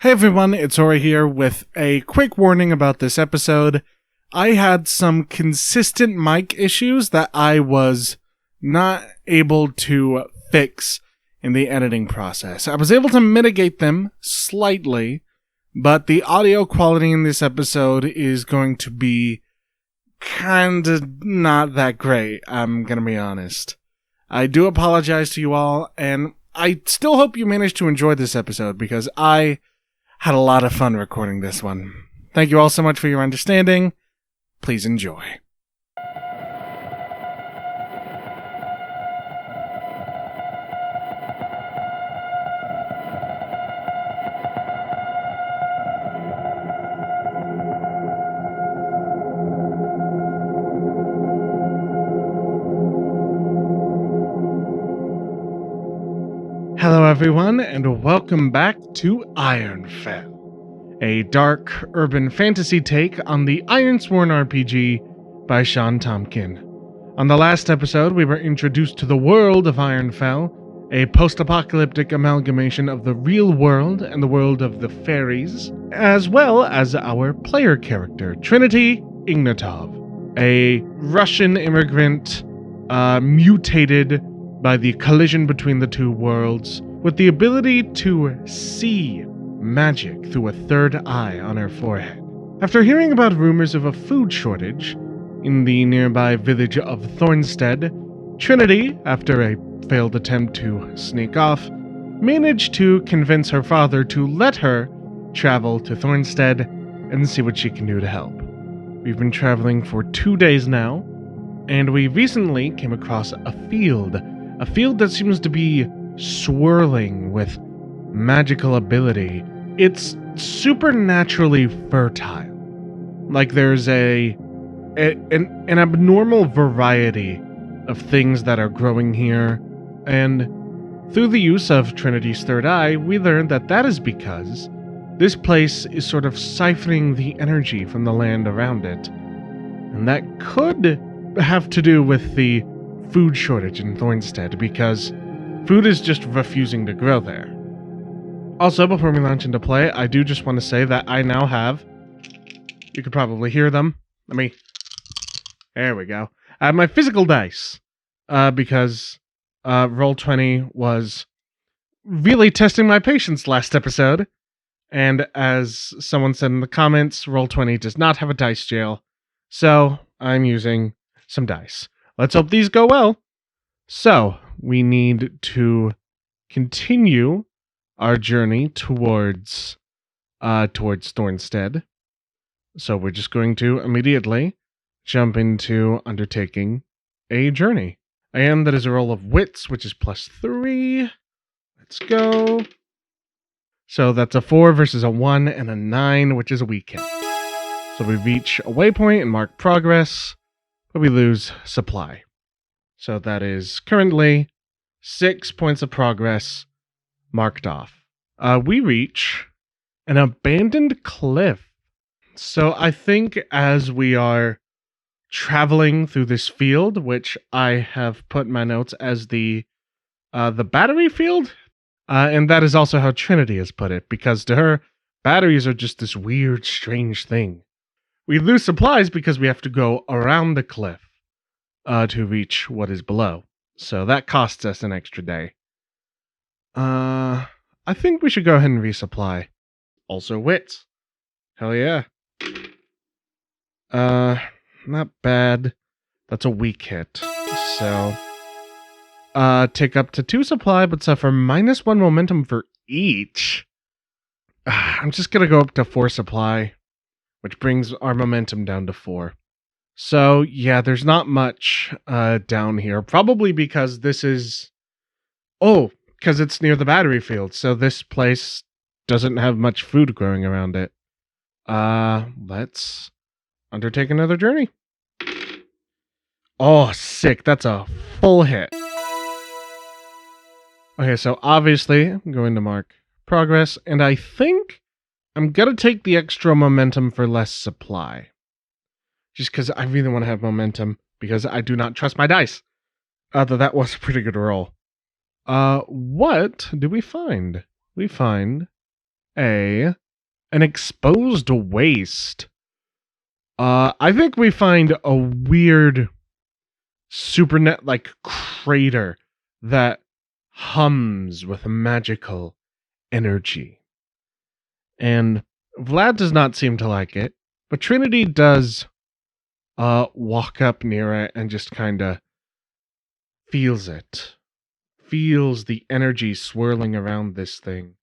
Hey everyone, it's Ori here with a quick warning about this episode. I had some consistent mic issues that I was not able to fix in the editing process. I was able to mitigate them slightly, but the audio quality in this episode is going to be kinda not that great, I'm gonna be honest. I do apologize to you all, and I still hope you managed to enjoy this episode because I had a lot of fun recording this one. Thank you all so much for your understanding. Please enjoy. Hello everyone, and welcome back to Ironfell, a dark urban fantasy take on the Ironsworn RPG by Sean Tompkin. On the last episode, we were introduced to the world of Ironfell, a post-apocalyptic amalgamation of the real world and the world of the fairies, as well as our player character, Trinity Ignatov, a Russian immigrant mutated by the collision between the two worlds, with the ability to see magic through a third eye on her forehead. After hearing about rumors of a food shortage in the nearby village of Thornstead, Trinity, after a failed attempt to sneak off, managed to convince her father to let her travel to Thornstead and see what she can do to help. We've been traveling for 2 days now, and we recently came across a field that seems to be swirling with magical ability. It's supernaturally fertile. Like there's an abnormal variety of things that are growing here, and through the use of Trinity's third eye, we learned that is because this place is sort of siphoning the energy from the land around it. And that could have to do with the food shortage in Thornstead, because food is just refusing to grow there. Also, before we launch into play, I do just want to say that I now have, you could probably hear them, there we go, I have my physical dice, because Roll20 was really testing my patience last episode, and as someone said in the comments, Roll20 does not have a dice jail, so I'm using some dice. Let's hope these go well. So, we need to continue our journey towards Thornstead. So we're just going to immediately jump into undertaking a journey. And that is a roll of wits, which is +3. Let's go. So that's a 4 versus a 1 and a 9, which is a weak hit. So we reach a waypoint and mark progress, but we lose supply. So that is currently 6 points of progress marked off. We reach an abandoned cliff. So I think as we are traveling through this field, which I have put in my notes as the battery field, and that is also how Trinity has put it, because to her, batteries are just this weird, strange thing. We lose supplies because we have to go around the cliff to reach what is below. So that costs us an extra day. I think we should go ahead and resupply. Also wits. Hell yeah. Not bad. That's a weak hit. So, take up to 2 supply, but suffer -1 momentum for each. I'm just gonna go up to 4 supply, which brings our momentum down to 4. So, yeah, there's not much down here. Probably because this is... because it's near the battery field, so this place doesn't have much food growing around it. Let's undertake another journey. Oh, sick. That's a full hit. Okay, so obviously, I'm going to mark progress, and I think I'm gonna take the extra momentum for less supply. Just because I really want to have momentum, because I do not trust my dice. Though that was a pretty good roll. What do we find? We find an exposed waste. I think we find a weird supernet like crater that hums with magical energy. And Vlad does not seem to like it, but Trinity does walk up near it and just kind of feels it. Feels the energy swirling around this thing.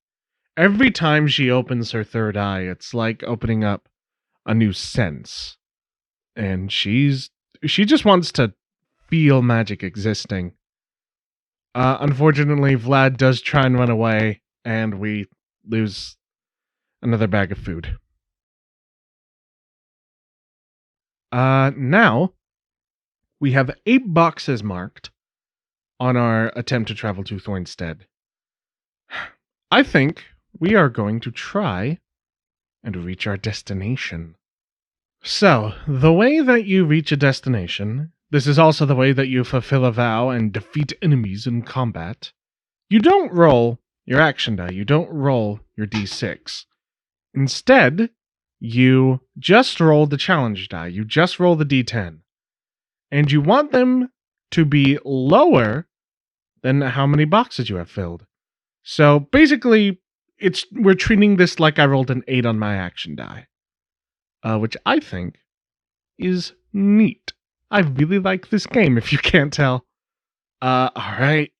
Every time she opens her third eye, it's like opening up a new sense. And she just wants to feel magic existing. Unfortunately, Vlad does try and run away, and we lose another bag of food. Now, we have 8 boxes marked on our attempt to travel to Thornstead. I think we are going to try and reach our destination. So, the way that you reach a destination, this is also the way that you fulfill a vow and defeat enemies in combat. You don't roll your action die, you don't roll your d6. Instead, you just roll the challenge die, you just roll the d10. And you want them to be lower than how many boxes you have filled. So basically, we're treating this like I rolled an 8 on my action die. Which I think is neat. I really like this game, if you can't tell. Alright.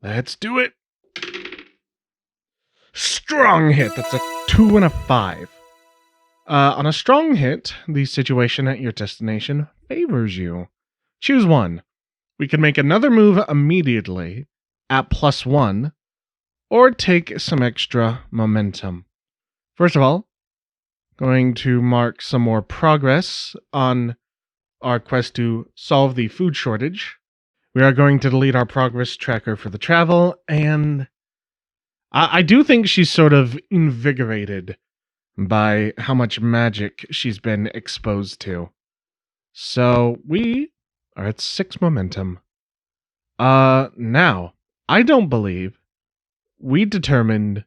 Let's do it. Strong hit. That's a 2 and a 5. On a strong hit, the situation at your destination favors you. Choose one. We can make another move immediately at +1, or take some extra momentum. First of all, going to mark some more progress on our quest to solve the food shortage. We are going to delete our progress tracker for the travel, and I do think she's sort of invigorated by how much magic she's been exposed to. So we are at 6 momentum. Now, I don't believe we determined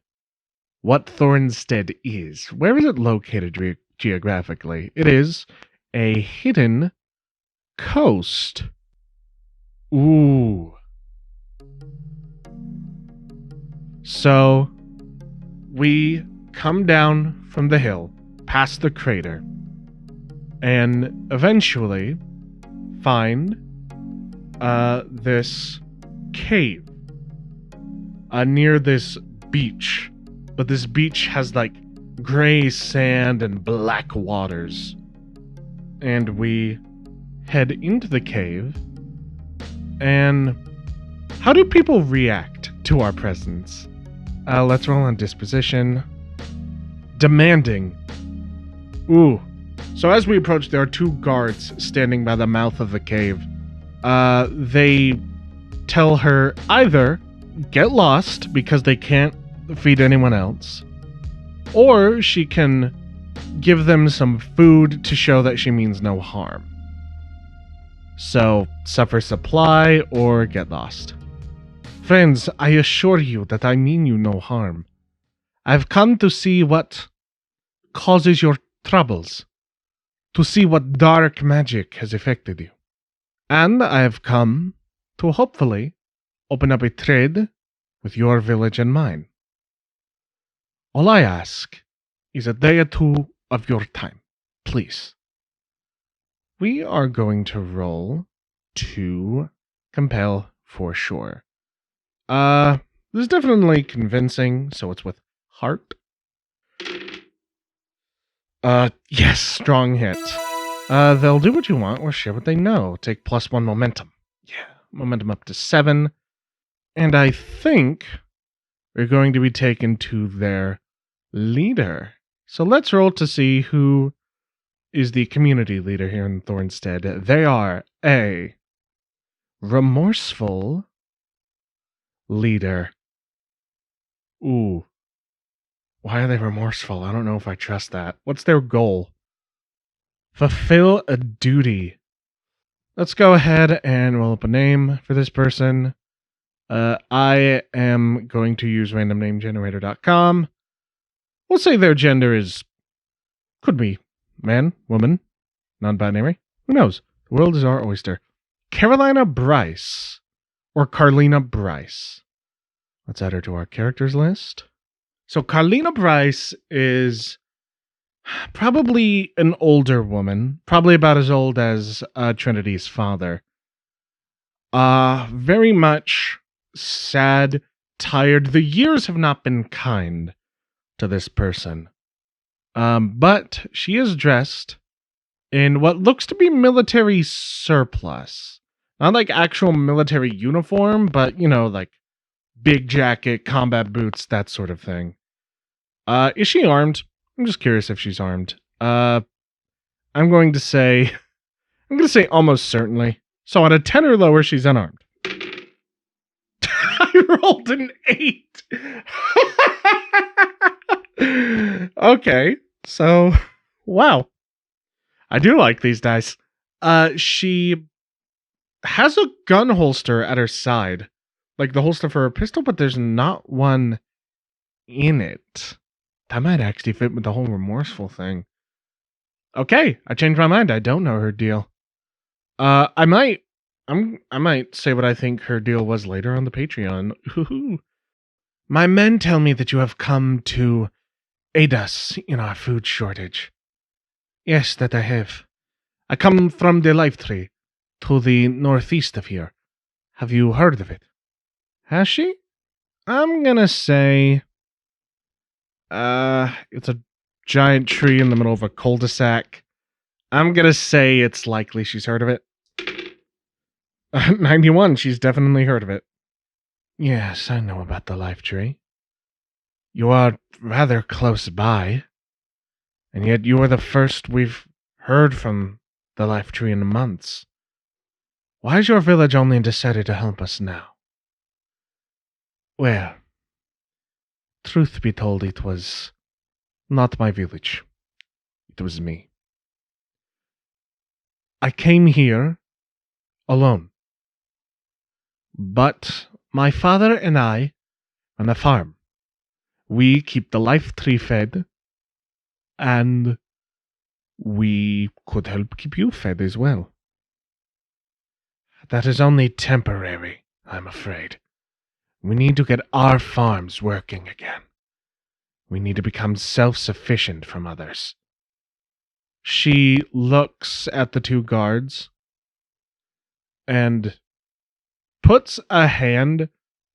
what Thornstead is. Where is it located geographically? It is a hidden coast. Ooh. So, we come down from the hill, past the crater, and eventually find this cave near this beach. But this beach has like gray sand and black waters. And we head into the cave. And how do people react to our presence? Let's roll on disposition. Demanding. Ooh. So as we approach, there are 2 guards standing by the mouth of the cave. They tell her either get lost because they can't feed anyone else, or she can give them some food to show that she means no harm. So, suffer supply or get lost. Friends, I assure you that I mean you no harm. I've come to see what causes your troubles, to see what dark magic has affected you. And I have come to hopefully open up a trade with your village and mine. All I ask is a day or 2 of your time, please. We are going to roll to compel for sure. This is definitely convincing, so it's with heart. Yes, strong hit. They'll do what you want or share what they know. Take +1 momentum. Yeah, momentum up to 7. And I think we're going to be taken to their leader. So let's roll to see who is the community leader here in Thornstead. They are a remorseful leader. Ooh. Why are they remorseful? I don't know if I trust that. What's their goal? Fulfill a duty. Let's go ahead and roll up a name for this person. I am going to use randomnamegenerator.com. We'll say their gender could be man, woman, non-binary. Who knows? The world is our oyster. Carolina Bryce. Or Carlina Bryce. Let's add her to our characters list. So Carlina Bryce is probably an older woman. Probably about as old as Trinity's father. Very much sad, tired. The years have not been kind to this person. But she is dressed in what looks to be military surplus. Not like actual military uniform, but, like big jacket, combat boots, that sort of thing. Is she armed? I'm just curious if she's armed. I'm going to say almost certainly. So on a 10 or lower, she's unarmed. I rolled an 8. Okay, so wow. I do like these dice. She has a gun holster at her side. Like the holster for her pistol, but there's not one in it. That might actually fit with the whole remorseful thing. Okay, I changed my mind. I don't know her deal. I might say what I think her deal was later on the Patreon. My men tell me that you have come to aid us in our food shortage. Yes, that I have. I come from the Life Tree, to the northeast of here. Have you heard of it? Has she? I'm gonna say... it's a giant tree in the middle of a cul-de-sac. I'm gonna say it's likely she's heard of it. 91, she's definitely heard of it. Yes, I know about the Life Tree. You are rather close by, and yet you are the first we've heard from the Life Tree in months. Why has your village only decided to help us now? Well, truth be told, it was not my village. It was me. I came here alone. But my father and I on a farm. We keep the Life Tree fed, and we could help keep you fed as well. That is only temporary, I'm afraid. We need to get our farms working again. We need to become self-sufficient from others. She looks at the two guards and puts a hand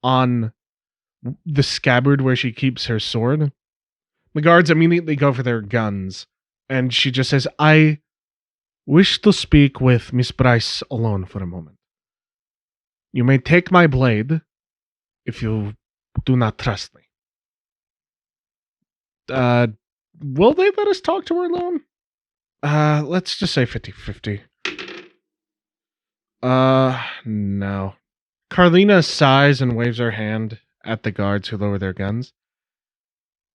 on the scabbard where she keeps her sword. The guards immediately go for their guns, and she just says, I wish to speak with Miss Bryce alone for a moment. You may take my blade if you do not trust me. Will they let us talk to her alone? Let's just say 50-50. No. Carlina sighs and waves her hand at the guards who lower their guns.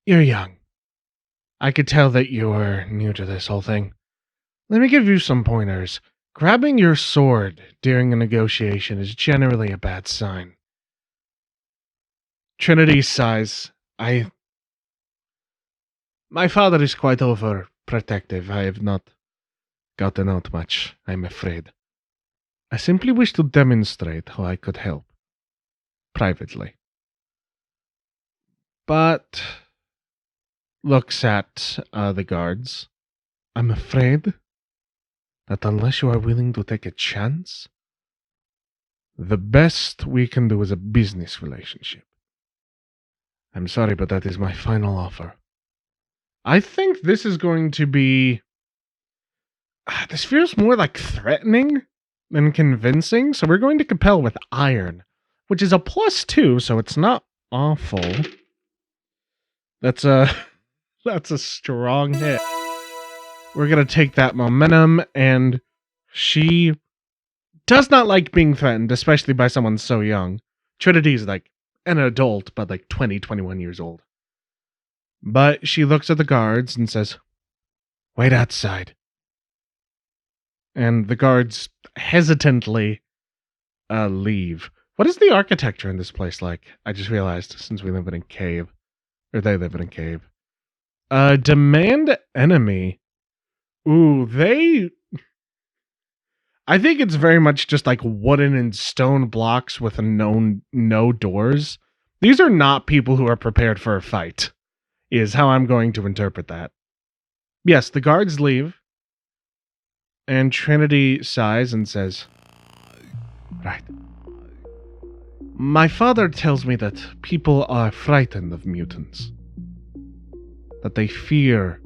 You're young. I could tell that you're new to this whole thing. Let me give you some pointers. Grabbing your sword during a negotiation is generally a bad sign. Trinity sighs. My father is quite overprotective. I have not gotten out much, I'm afraid. I simply wish to demonstrate how I could help. Privately. But... looks at the guards. I'm afraid that unless you are willing to take a chance, the best we can do is a business relationship. I'm sorry, but that is my final offer. I think this is going to be... this feels more like threatening than convincing, so we're going to compel with iron, which is a +2, so it's not awful. That's a strong hit. We're going to take that momentum, and she does not like being threatened, especially by someone so young. Trinity's like an adult, but like 20, 21 years old. But she looks at the guards and says, wait outside. And the guards hesitantly leave. What is the architecture in this place like? I just realized, since we live in a cave. Or they live in a cave. Demand enemy. Ooh, I think it's very much just like wooden and stone blocks with no doors. These are not people who are prepared for a fight, is how I'm going to interpret that. Yes, the guards leave, and Trinity sighs and says, "Right. My father tells me that people are frightened of mutants, that they fear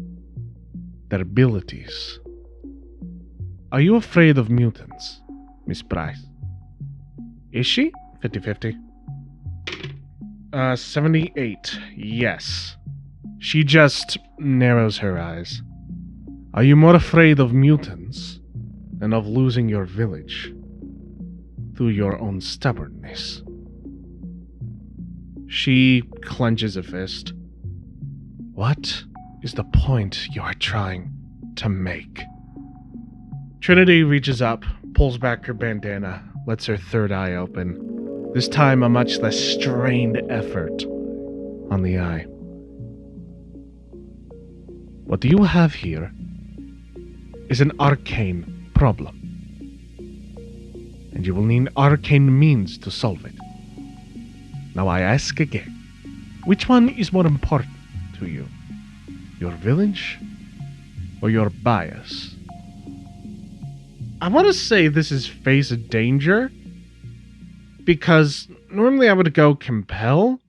their abilities. Are you afraid of mutants, Miss Bryce?" Is she? 50-50. 78. Yes. She just narrows her eyes. Are you more afraid of mutants than of losing your village through your own stubbornness? She clenches a fist. What is the point you are trying to make? Trinity reaches up, pulls back her bandana, lets her third eye open. This time a much less strained effort on the eye. What you have here is an arcane problem, and you will need arcane means to solve it. Now I ask again, which one is more important to you? Your village or your bias? I want to say this is face danger, because normally I would go compel,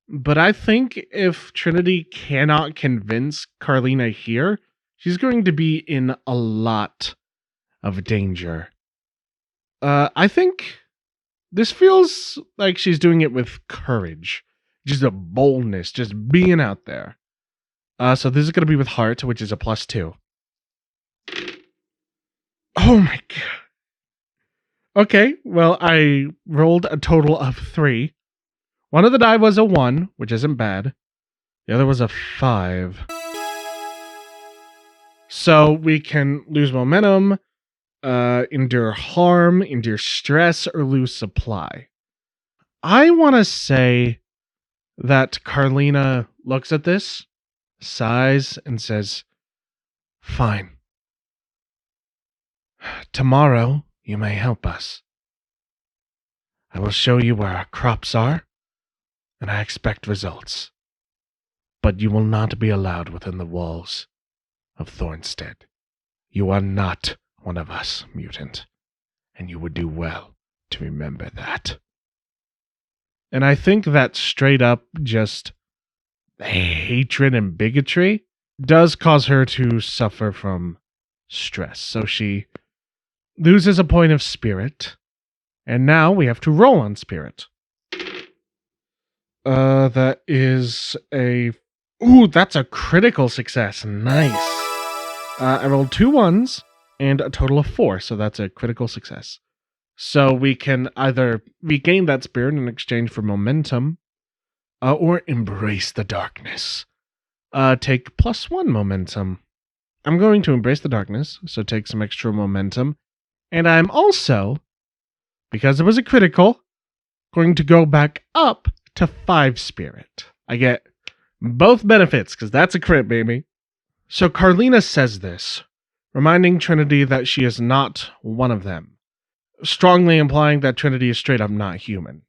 but I think if Trinity cannot convince Carlina here, she's going to be in a lot of danger. I think this feels like she's doing it with courage, just a boldness, just being out there. So this is going to be with heart, which is a +2. Oh my god. Okay, well, I rolled a total of 3. One of the die was a 1, which isn't bad. The other was a 5. So we can lose momentum, endure harm, endure stress, or lose supply. I want to say that Carlina looks at this, sighs, and says, "Fine. Tomorrow, you may help us. I will show you where our crops are, and I expect results. But you will not be allowed within the walls of Thornstead. You are not one of us, mutant, and you would do well to remember that." And I think that straight up just hatred and bigotry does cause her to suffer from stress. So she loses a point of spirit, and now we have to roll on spirit. That is a... Ooh, that's a critical success. Nice. I rolled 2 1s and a total of 4, so that's a critical success. So we can either regain that spirit in exchange for momentum, or embrace the darkness. Take +1 momentum. I'm going to embrace the darkness, so take some extra momentum. And I'm also, because it was a critical, going to go back up to 5 spirit. I get both benefits, because that's a crit, baby. So Carlina says this, reminding Trinity that she is not one of them, strongly implying that Trinity is straight up not human.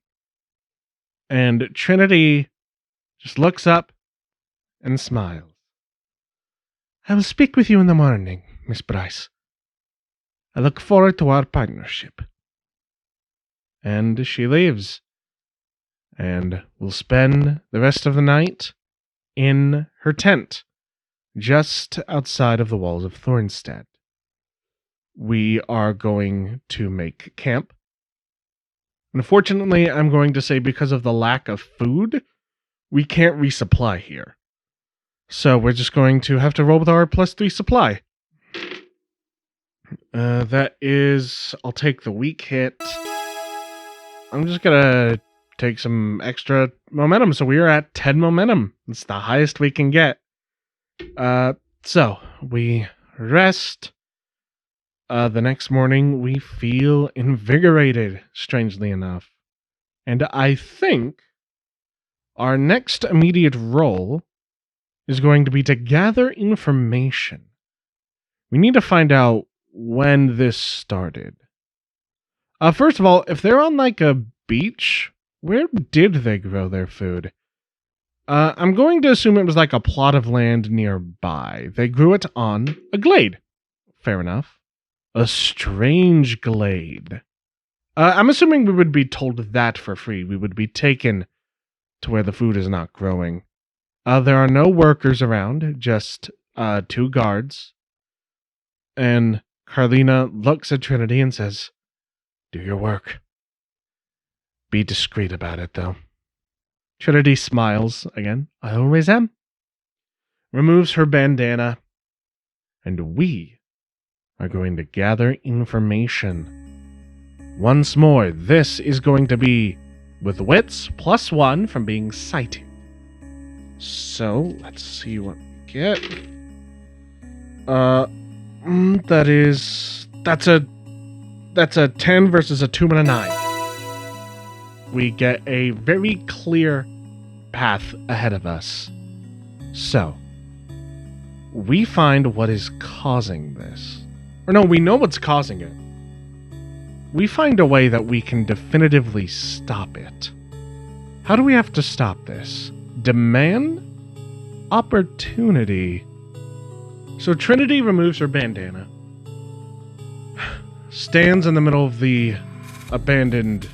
And Trinity just looks up and smiles. "I will speak with you in the morning, Miss Bryce. I look forward to our partnership." And she leaves. And will spend the rest of the night in her tent, just outside of the walls of Thornstead. We are going to make camp. Unfortunately, I'm going to say because of the lack of food, we can't resupply here. So we're just going to have to roll with our +3 supply. That is... I'll take the weak hit. I'm just gonna take some extra momentum. So we are at 10 momentum. It's the highest we can get. So we rest. The next morning we feel invigorated, strangely enough. And I think our next immediate roll is going to be to gather information. We need to find out when this started. First of all, if they're on like a beach, where did they grow their food? I'm going to assume it was like a plot of land nearby. They grew it on a glade. Fair enough. A strange glade. I'm assuming we would be told that for free. We would be taken to where the food is not growing. There are no workers around, just 2 guards. And Carlina looks at Trinity and says, "Do your work. Be discreet about it, though." Trinity smiles again. "I always am." Removes her bandana. And we are going to gather information. Once more, this is going to be with wits +1 from being sighted. So, let's see what we get. That's a 10 versus a 2 and a 9. We get a very clear path ahead of us. So, we find what is causing this. Or no, we know what's causing it. We find a way that we can definitively stop it. How do we have to stop this? Demand? Opportunity. So Trinity removes her bandana, stands in the middle of the abandoned,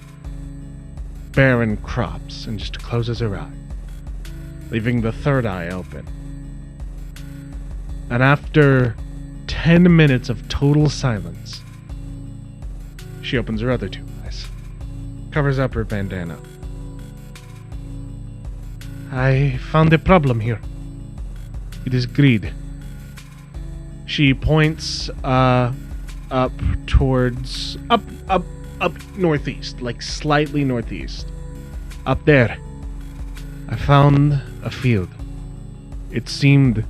barren crops, and just closes her eye, leaving the third eye open. And after 10 minutes of total silence, she opens her other 2 eyes, covers up her bandana. "I found a problem here. It is greed." She points up towards up northeast, like slightly northeast. "Up there, I found a field. It seemed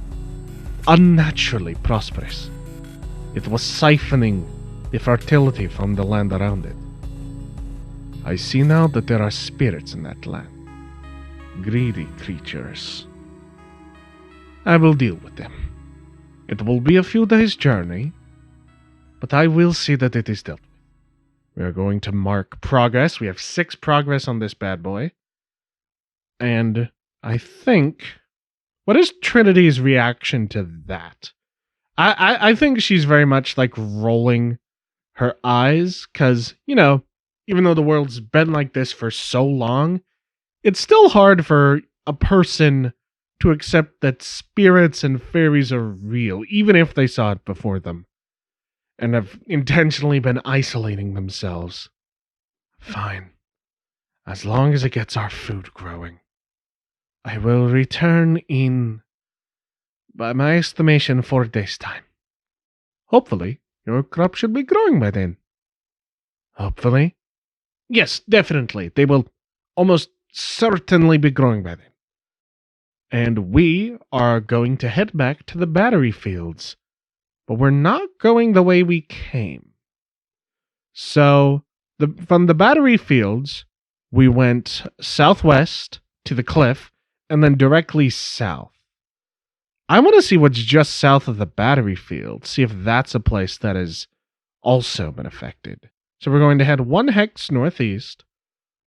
unnaturally prosperous. It was siphoning the fertility from the land around it. I see now that there are spirits in that land. Greedy creatures. I will deal with them. It will be a few days' journey, but I will see that it is dealt with. We are going to mark progress. We have 6 progress on this bad boy. And I think... What is Trinity's reaction to that? I think she's very much like rolling her eyes, because, you know, even though the world's been like this for so long, it's still hard for a person to accept that spirits and fairies are real, even if they saw it before them, and have intentionally been isolating themselves. Fine. As long as it gets our food growing. I will return in, by my estimation, 4 days' time. Hopefully, your crop should be growing by then." "Hopefully?" "Yes, definitely. They will almost certainly be growing by then. And we are going to head back to the battery fields. But we're not going the way we came. So, from the battery fields, we went southwest to the cliff, and then directly south. I want to see what's just south of the battery field, see if that's a place that has also been affected. So we're going to head 1 hex northeast.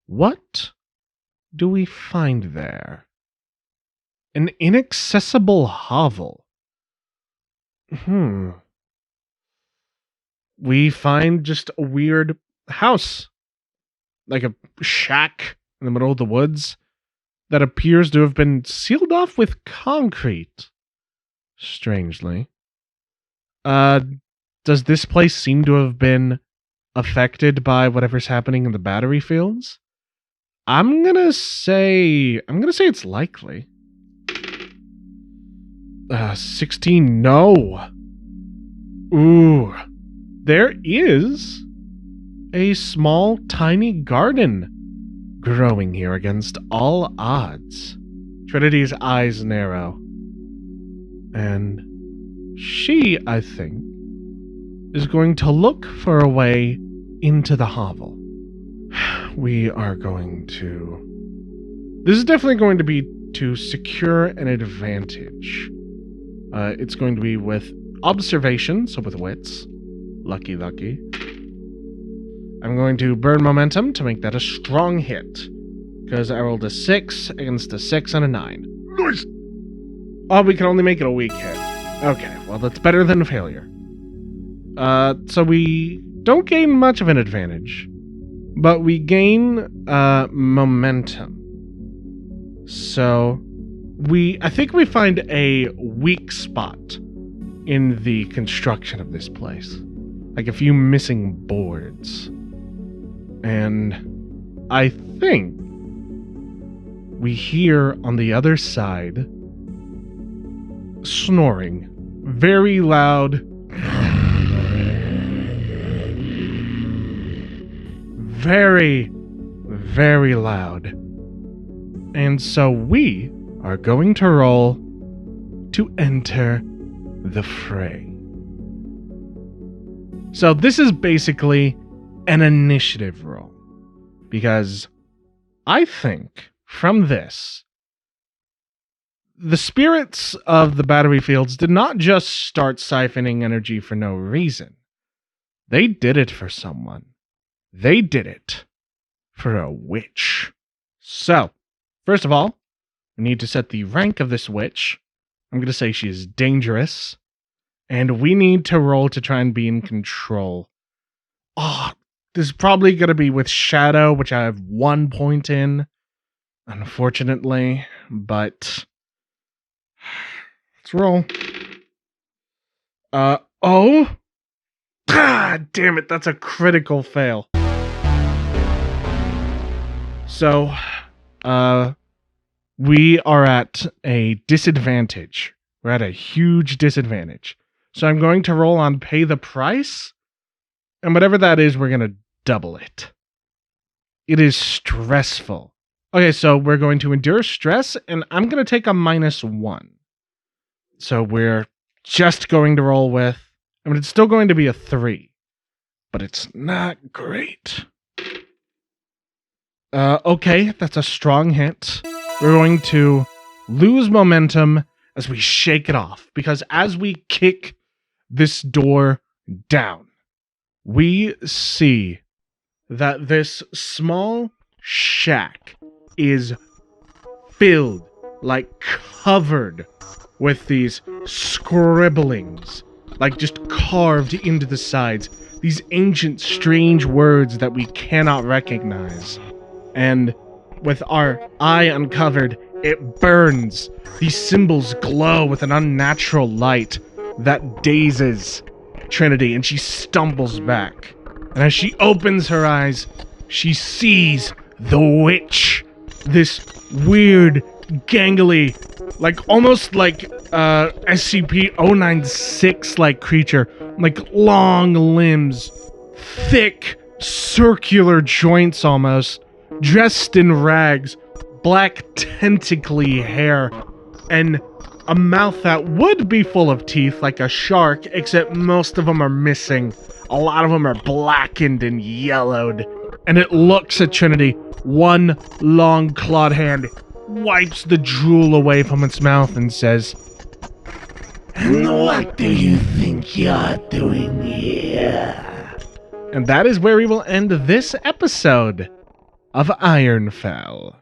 What do we find there? An inaccessible hovel. We find just a weird house, like a shack in the middle of the woods that appears to have been sealed off with concrete. Strangely. Does this place seem to have been affected by whatever's happening in the battery fields? I'm gonna say it's likely. 16, no. Ooh. There is a small, tiny garden growing here against all odds. Trinity's eyes narrow. And she, I think, is going to look for a way into the hovel. We are going to... This is definitely going to be to secure an advantage. It's going to be with observation, so with wits. Lucky. I'm going to burn momentum to make that a strong hit, because I rolled a 6 against a 6 and a 9. Nice! Oh, we can only make it a weak hit. Okay, well, that's better than failure. So we don't gain much of an advantage, but we gain momentum. So I think we find a weak spot in the construction of this place. Like a few missing boards. And I think we hear on the other side snoring. Very loud. Very, very loud. And so we are going to roll to enter the fray. So this is basically an initiative roll, because I think from this, the spirits of the battery fields did not just start siphoning energy for no reason. They did it for someone. They did it for a witch. So, first of all, we need to set the rank of this witch. I'm going to say she is dangerous. And we need to roll to try and be in control. Oh, this is probably going to be with Shadow, which I have 1 point in, unfortunately. But let's roll. Oh. God damn it, that's a critical fail. So, we are at a disadvantage. We're at a huge disadvantage. So I'm going to roll on pay the price, and whatever that is, we're going to double it. It is stressful. Okay, so we're going to endure stress, and I'm going to take a -1. So we're just going to roll with, I mean, it's still going to be a 3, but it's not great. Okay, that's a strong hit. We're going to lose momentum as we shake it off, because as we kick this door down, we see that this small shack is filled, like covered with these scribblings, like just carved into the sides, these ancient strange words that we cannot recognize. And with our eye uncovered, it burns. These symbols glow with an unnatural light that dazes Trinity, and she stumbles back. And as she opens her eyes, she sees the witch. This weird, gangly, like almost like SCP-096-like creature, like long limbs, thick, circular joints almost, dressed in rags, black tentacly hair, and a mouth that would be full of teeth like a shark, except most of them are missing. A lot of them are blackened and yellowed. And it looks at Trinity. One long clawed hand wipes the drool away from its mouth and says, "And what do you think you're doing here?" And that is where we will end this episode of Ironfell.